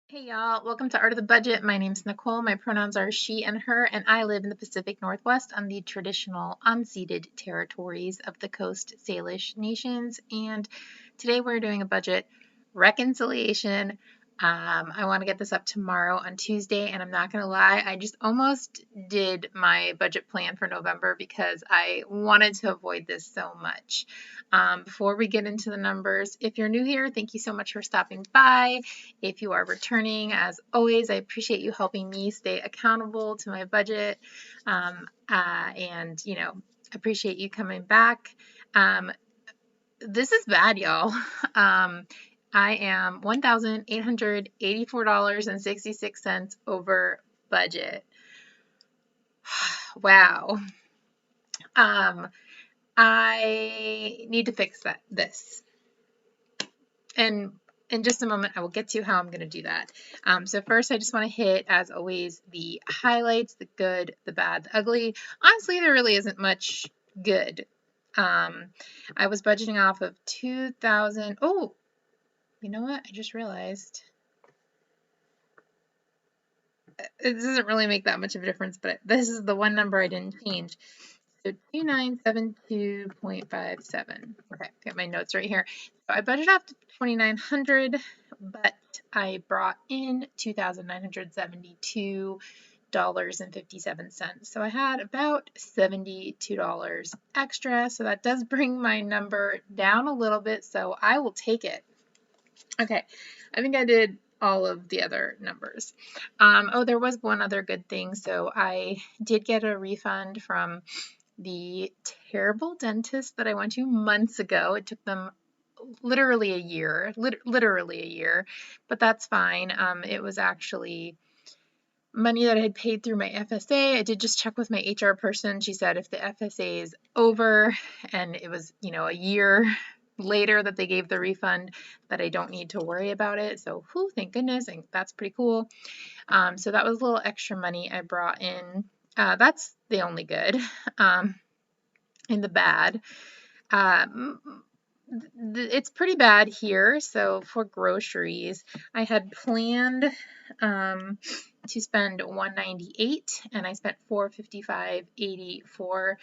Hey y'all, welcome to Art of the Budget. My name's Nicole. My pronouns are she and her, and I live in the Pacific Northwest on the traditional unceded territories of the Coast Salish nations. And today we're doing a budget reconciliation. I want to get this up tomorrow on Tuesday, and I'm not going to lie, I just almost did my budget plan for November because I wanted to avoid this so much. Before we get into the numbers, if you're new here, thank you so much for stopping by. If you are returning, as always, I appreciate you helping me stay accountable to my budget. And, appreciate you coming back. This is bad, y'all. I am $1,884.66 over budget. Wow. I need to fix this. And in just a moment, I will get to how I'm going to do that. So first, I just want to hit, as always, the highlights, the good, the bad, the ugly. Honestly, there really isn't much good. I was budgeting off of 2,000. Oh, you know what? I just realized it doesn't really make that much of a difference, but this is the one number I didn't change. So 2972.57. Okay, got my notes right here. So I budgeted off to 2,900, but I brought in $2,972.57. So I had about $72 extra. So that does bring my number down a little bit. So I will take it. Okay, I think I did all of the other numbers. Oh, there was one other good thing. So I did get a refund from the terrible dentist that I went to months ago. It took them literally a year, but that's fine. It was actually money that I had paid through my FSA. I did just check with my HR person. She said if the FSA is over and it was, a year later that they gave the refund, that I don't need to worry about it. So, thank goodness. And that's pretty cool. So that was a little extra money I brought in. That's the only good. In the bad. It's pretty bad here. So for groceries, I had planned to spend $198 and I spent $455.84.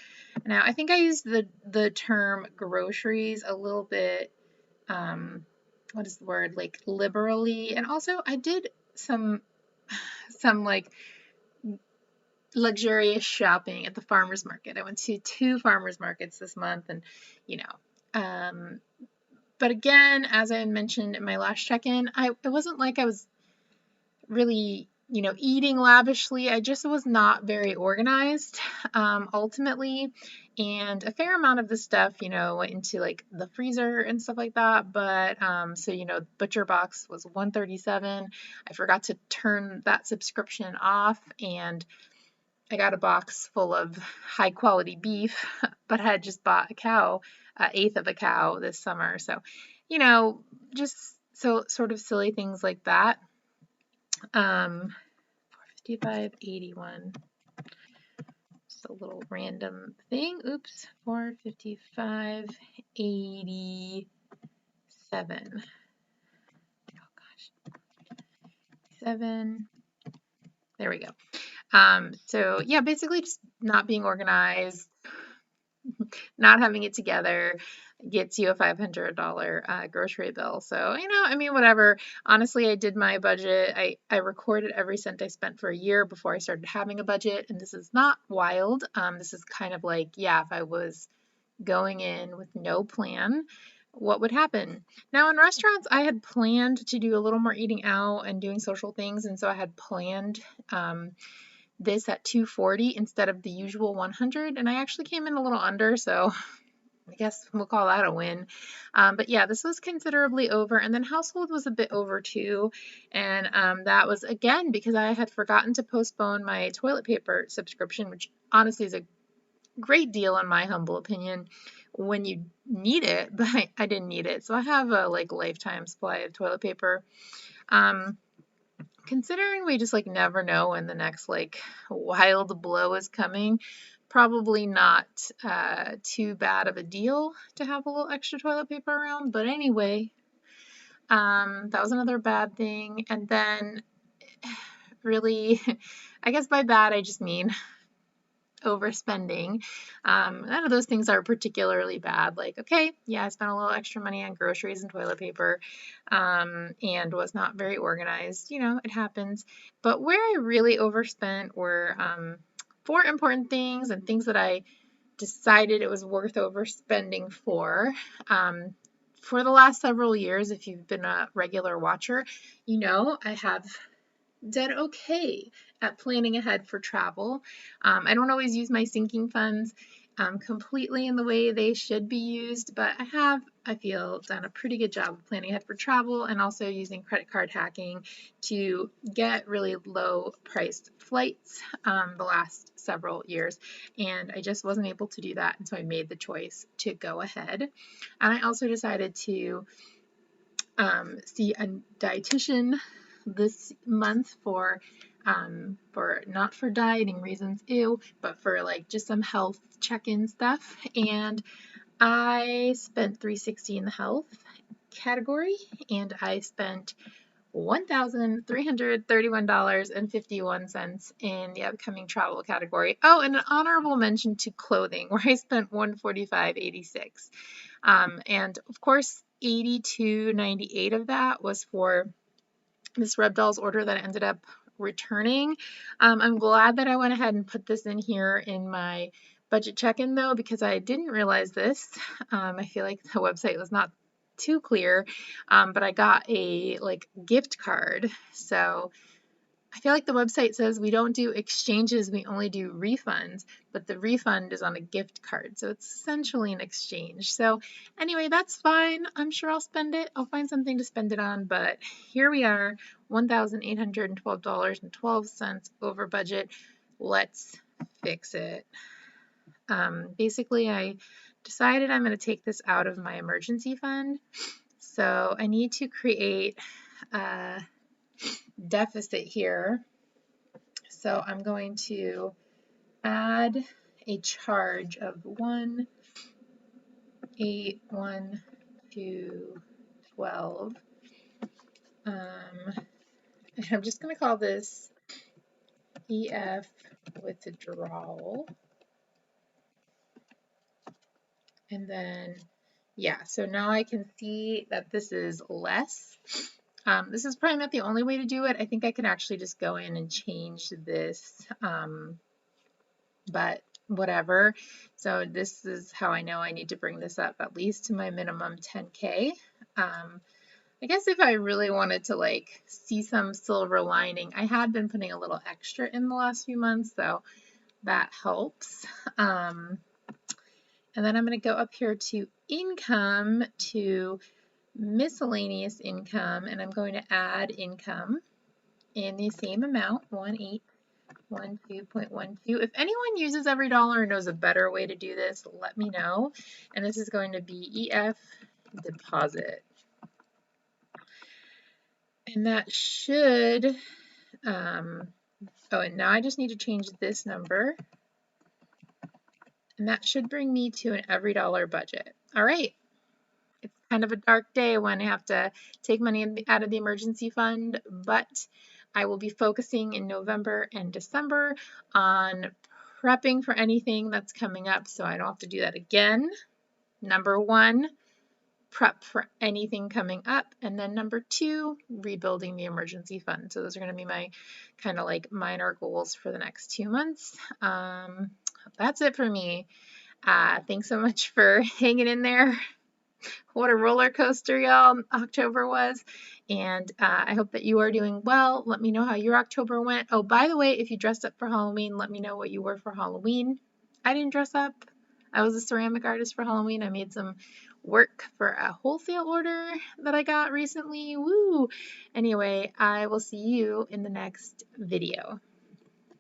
Now I think I used the term groceries a little bit what is the word, like liberally, and also I did some like luxurious shopping at the farmers market. I went to 2 farmers markets this month, and um, but again, as I mentioned in my last check-in, it wasn't like I was really, eating lavishly. I just was not very organized, ultimately, and a fair amount of the stuff, went into like the freezer and stuff like that. But so Butcher Box was $137. I forgot to turn that subscription off, and I got a box full of high quality beef, but I had just bought an eighth of a cow this summer. So, just so sort of silly things like that. 455.81. Just a little random thing. Oops, 455.87. Oh gosh, 7. There we go. So yeah, basically just not being organized, not having it together gets you a $500 grocery bill. So, whatever. Honestly, I did my budget. I recorded every cent I spent for a year before I started having a budget. And this is not wild. This is kind of like, yeah, if I was going in with no plan, what would happen? Now, in restaurants, I had planned to do a little more eating out and doing social things. And so I had planned this at 240 instead of the usual 100, and I actually came in a little under, so I guess we'll call that a win. But yeah, this was considerably over, and then household was a bit over too, and that was again because I had forgotten to postpone my toilet paper subscription, which honestly is a great deal in my humble opinion when you need it, but I didn't need it, so I have a lifetime supply of toilet paper. Considering we just never know when the next wild blow is coming, probably not too bad of a deal to have a little extra toilet paper around. But anyway, That was another bad thing. And then really, I guess by bad, I just mean overspending. None of those things are particularly bad. Like, okay, yeah, I spent a little extra money on groceries and toilet paper, and was not very organized. It happens. But where I really overspent were four important things and things that I decided it was worth overspending for. For the last several years, if you've been a regular watcher, I have did okay at planning ahead for travel. I don't always use my sinking funds completely in the way they should be used, but I feel, done a pretty good job of planning ahead for travel and also using credit card hacking to get really low priced flights the last several years. And I just wasn't able to do that. And so I made the choice to go ahead. And I also decided to see a dietitian this month for not for dieting reasons, but for like just some health check-in stuff. And I spent $360 in the health category, and I spent $1,331.51 in the upcoming travel category. Oh, and an honorable mention to clothing, where I spent $145.86. And of course, $82.98 of that was for Miss Rebdoll's order that I ended up returning. I'm glad that I went ahead and put this in here in my budget check-in though, because I didn't realize this. I feel like the website was not too clear, but I got a gift card. So I feel like the website says we don't do exchanges, we only do refunds, but the refund is on a gift card. So it's essentially an exchange. So anyway, that's fine. I'm sure I'll spend it. I'll find something to spend it on, but here we are, $1,812.12 over budget. Let's fix it. Basically, I decided I'm going to take this out of my emergency fund. So I need to create a deficit here. So I'm going to add a charge of 1,812.12. And I'm just going to call this EF withdrawal. And then, yeah, so now I can see that this is less. This is probably not the only way to do it. I think I can actually just go in and change this, but whatever. So this is how I know I need to bring this up at least to my minimum 10K. I guess if I really wanted to see some silver lining, I had been putting a little extra in the last few months, so that helps. And then I'm going to go up here to income, to miscellaneous income, and I'm going to add income in the same amount, 1812.12. If anyone uses every dollar and knows a better way to do this, let me know. And this is going to be EF deposit. And that should, and now I just need to change this number. And that should bring me to an every dollar budget. All right. It's kind of a dark day when I have to take money out of the emergency fund, but I will be focusing in November and December on prepping for anything that's coming up so I don't have to do that again. Number one, prep for anything coming up. And then number two, rebuilding the emergency fund. So those are going to be my kind of minor goals for the next 2 months. That's it for me. Thanks so much for hanging in there. What a roller coaster, y'all, October was. And I hope that you are doing well. Let me know how your October went. Oh, by the way, if you dressed up for Halloween, let me know what you were for Halloween. I didn't dress up. I was a ceramic artist for Halloween. I made some work for a wholesale order that I got recently. Woo! Anyway, I will see you in the next video.